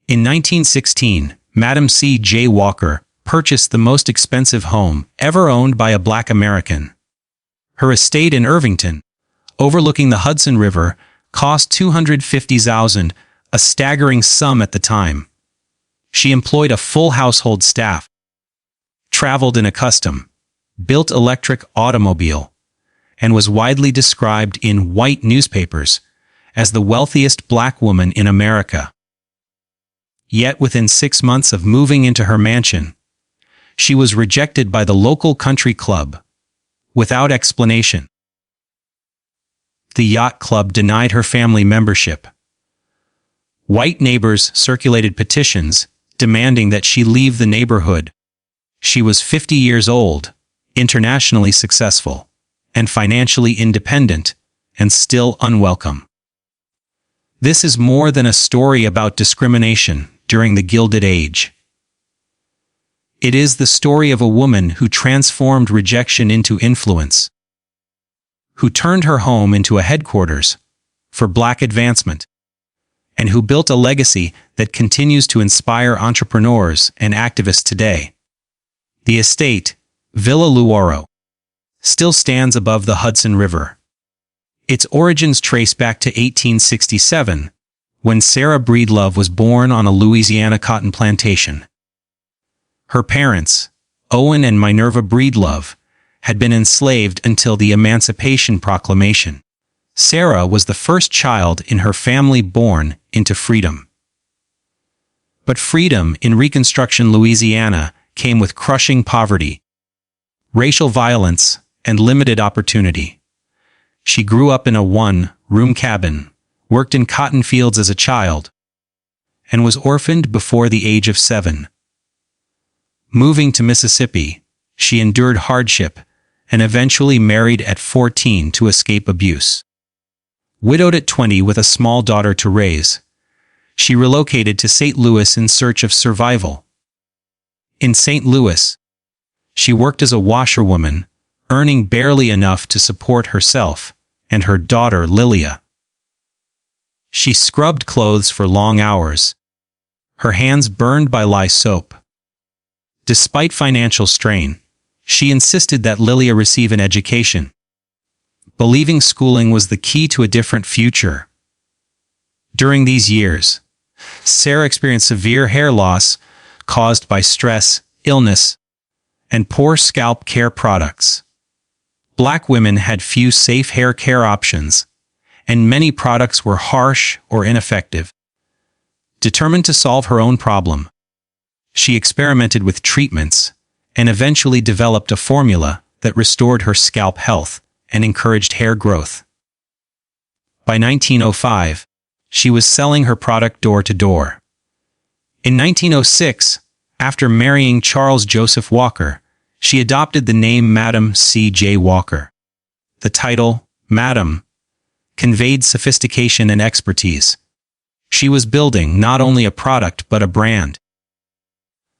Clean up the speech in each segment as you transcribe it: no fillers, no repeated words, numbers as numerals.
In 1916, Madam C. J. Walker purchased the most expensive home ever owned by a Black American. Her estate in Irvington, overlooking the Hudson River, cost $250,000, a staggering sum at the time. She employed a full household staff, traveled in a custom-built electric automobile, and was widely described in white newspapers as the wealthiest Black woman in America. Yet within 6 months of moving into her mansion, she was rejected by the local country club, without explanation. The yacht club denied her family membership. White neighbors circulated petitions demanding that she leave the neighborhood. She was 50 years old, internationally successful, and financially independent, and still unwelcome. This is more than a story about discrimination during the Gilded Age. It is the story of a woman who transformed rejection into influence, who turned her home into a headquarters for Black advancement, and who built a legacy that continues to inspire entrepreneurs and activists today. The estate, Villa Lewaro, still stands above the Hudson River. Its origins trace back to 1867, when Sarah Breedlove was born on a Louisiana cotton plantation. Her parents, Owen and Minerva Breedlove, had been enslaved until the Emancipation Proclamation. Sarah was the first child in her family born into freedom. But freedom in Reconstruction Louisiana came with crushing poverty, racial violence, and limited opportunity. She grew up in a one-room cabin, worked in cotton fields as a child, and was orphaned before the age of 7. Moving to Mississippi, she endured hardship and eventually married at 14 to escape abuse. Widowed at 20 with a small daughter to raise, she relocated to St. Louis in search of survival. In St. Louis, she worked as a washerwoman, earning barely enough to support herself and her daughter Lilia. She scrubbed clothes for long hours, her hands burned by lye soap. Despite financial strain, she insisted that Lilia receive an education, believing schooling was the key to a different future. During these years, Sarah experienced severe hair loss caused by stress, illness, and poor scalp care products. Black women had few safe hair care options, and many products were harsh or ineffective. Determined to solve her own problem, she experimented with treatments and eventually developed a formula that restored her scalp health and encouraged hair growth. By 1905, she was selling her product door to door. In 1906, after marrying Charles Joseph Walker, she adopted the name Madam C. J. Walker. The title, Madam, conveyed sophistication and expertise. She was building not only a product but a brand.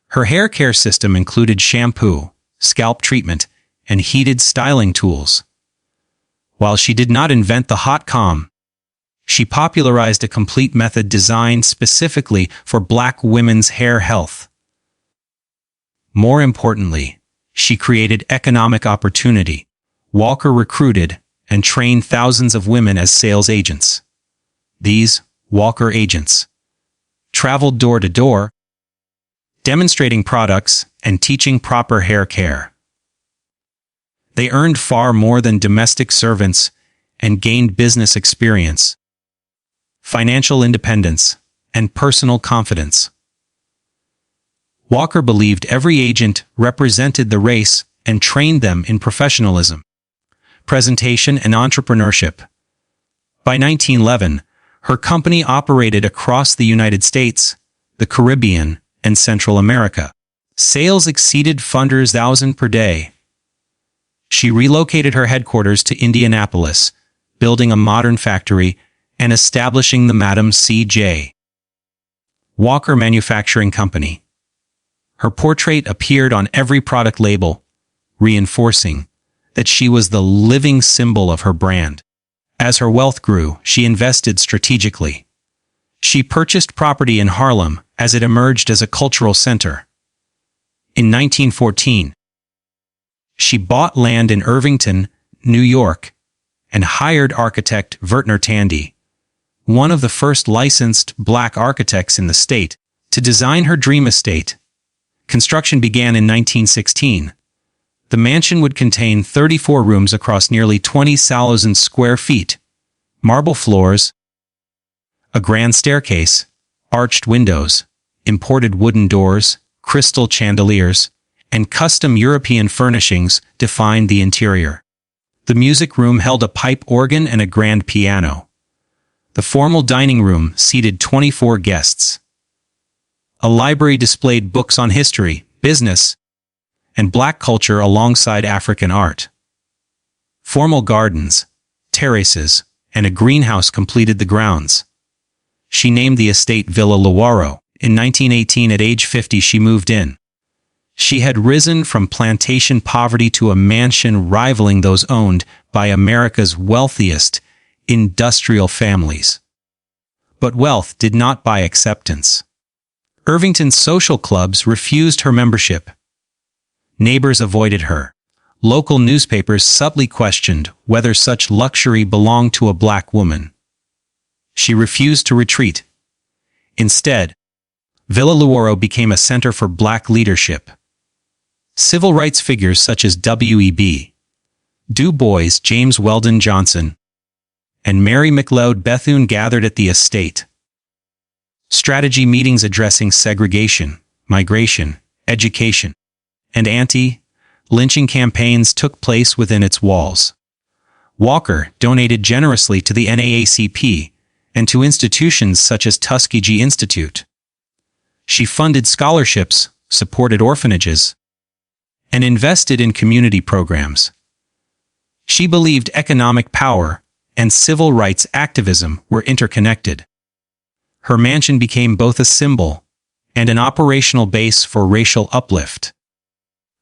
Her hair care system included shampoo, scalp treatment, and heated styling tools. While she did not invent the hot comb, she popularized a complete method designed specifically for Black women's hair health. More importantly, she created economic opportunity. Walker recruited and trained thousands of women as sales agents. These Walker agents traveled door to door, demonstrating products and teaching proper hair care. They earned far more than domestic servants and gained business experience, financial independence, and personal confidence. Walker believed every agent represented the race and trained them in professionalism, presentation, and entrepreneurship. By 1911, her company operated across the United States, the Caribbean, and Central America. Sales exceeded $100,000 per day. She relocated her headquarters to Indianapolis, building a modern factory and establishing the Madam C. J. Walker Manufacturing Company. Her portrait appeared on every product label, reinforcing that she was the living symbol of her brand. As her wealth grew, she invested strategically. She purchased property in Harlem as it emerged as a cultural center. In 1914, she bought land in Irvington, New York, and hired architect Vertner Tandy, one of the first licensed black architects in the state, to design her dream estate. Construction began in 1916. The mansion would contain 34 rooms across nearly 20,000 square feet, marble floors, a grand staircase, arched windows, imported wooden doors, crystal chandeliers, and custom European furnishings defined the interior. The music room held a pipe organ and a grand piano. The formal dining room seated 24 guests. A library displayed books on history, business, and black culture alongside African art. Formal gardens, terraces, and a greenhouse completed the grounds. She named the estate Villa Lewaro. In 1918, at age 50, she moved in. She had risen from plantation poverty to a mansion rivaling those owned by America's wealthiest industrial families. But wealth did not buy acceptance. Irvington's social clubs refused her membership. Neighbors avoided her. Local newspapers subtly questioned whether such luxury belonged to a black woman. She refused to retreat. Instead, Villa Lewaro became a center for black leadership. Civil rights figures such as W.E.B. Du Bois, James Weldon Johnson, and Mary McLeod Bethune gathered at the estate. Strategy meetings addressing segregation, migration, education, and anti-lynching campaigns took place within its walls. Walker donated generously to the NAACP and to institutions such as Tuskegee Institute. She funded scholarships, supported orphanages, and invested in community programs. She believed economic power and civil rights activism were interconnected. Her mansion became both a symbol and an operational base for racial uplift.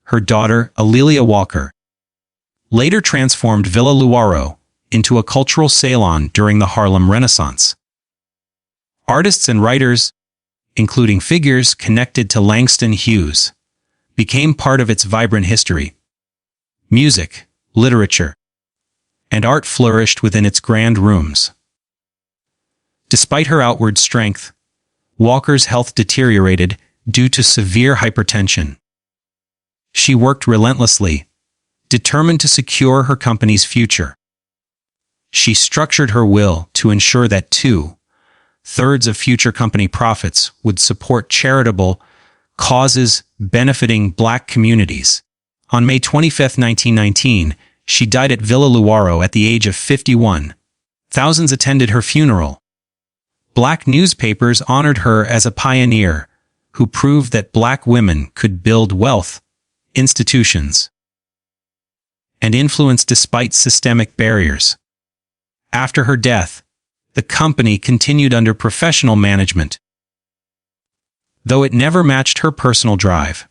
Her daughter, Alelia Walker, later transformed Villa Lewaro into a cultural salon during the Harlem Renaissance. Artists and writers, including figures connected to Langston Hughes, became part of its vibrant history. Music, literature, and art flourished within its grand rooms. Despite her outward strength, Walker's health deteriorated due to severe hypertension. She worked relentlessly, determined to secure her company's future. She structured her will to ensure that 2/3 of future company profits would support charitable causes benefiting black communities. On May 25, 1919, she died at Villa Lewaro at the age of 51. Thousands attended her funeral. Black newspapers honored her as a pioneer who proved that black women could build wealth, institutions, and influence despite systemic barriers. After her death, the company continued under professional management, though it never matched her personal drive.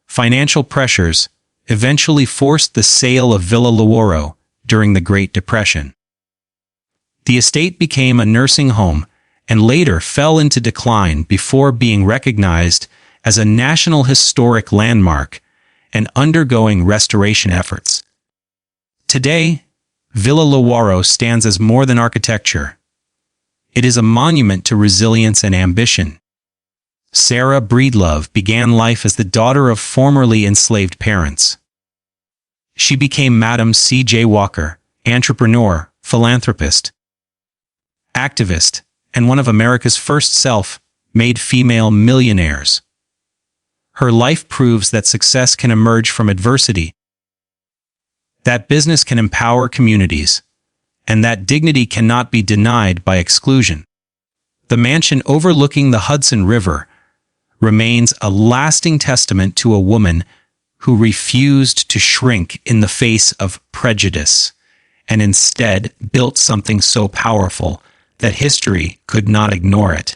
Financial pressures eventually forced the sale of Villa Lewaro during the Great Depression. The estate became a nursing home and later fell into decline before being recognized as a National Historic Landmark and undergoing restoration efforts. Today, Villa Lewaro stands as more than architecture. It is a monument to resilience and ambition. Sarah Breedlove began life as the daughter of formerly enslaved parents. She became Madam C.J. Walker, entrepreneur, philanthropist, activist, and one of America's first self-made female millionaires. Her life proves that success can emerge from adversity, that business can empower communities, and that dignity cannot be denied by exclusion. The mansion overlooking the Hudson River remains a lasting testament to a woman who refused to shrink in the face of prejudice and instead built something so powerful that history could not ignore it.